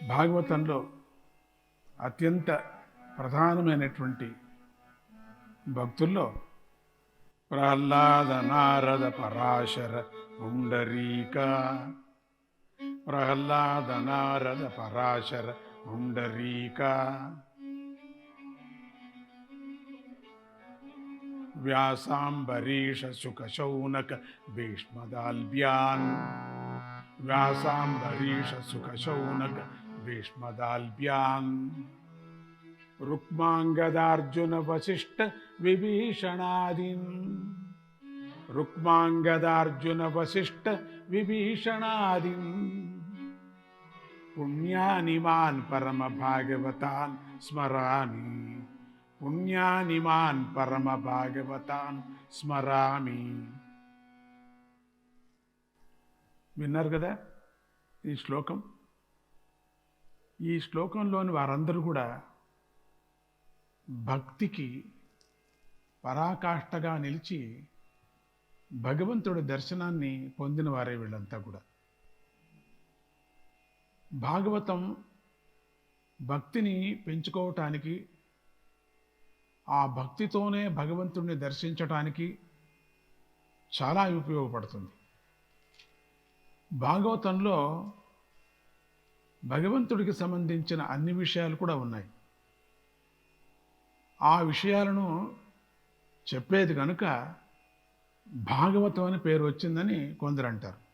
భాగవతంలో అత్యంత ప్రధానమైనటువంటి భక్తుల్లో ప్రహ్లాద నారద పరాశర పుండరీక, ప్రహ్లాద నారద పరాశర పుండరీక, వ్యాసాంబరీష సుఖ శౌనక భీష్మదాల్బ్యాన్, వ్యాసాంబరీష సుఖ శౌనక భీష్మదాల్బ్యాన్, రుక్మాంగదార్జున వశిష్ఠ విభీషణాదీన్, రుక్మాంగదార్జున వశిష్ఠ విభీషణాదీన్, పుణ్యానిమాన్ పరమ భాగవతాన్ స్మరామి, పుణ్యానిమాన్ పరమ భాగవతాన్ స్మరామి. విన్నారు కదా ఈ శ్లోకం. ఈ శ్లోకంలోని వారందరూ కూడా భక్తికి పరాకాష్ఠగా నిలిచి భగవంతుడి దర్శనాన్ని పొందిన వారే వీళ్ళంతా కూడా. భాగవతం భక్తిని పెంచుకోవటానికి, ఆ భక్తితోనే భగవంతుడిని దర్శించటానికి చాలా ఉపయోగపడుతుంది. భాగవతంలో భగవంతుడికి సంబంధించిన అన్ని విషయాలు కూడా ఉన్నాయి. ఆ విషయాలను చెప్పేది కనుక భాగవతం అని పేరు వచ్చిందని కొందరు అంటారు.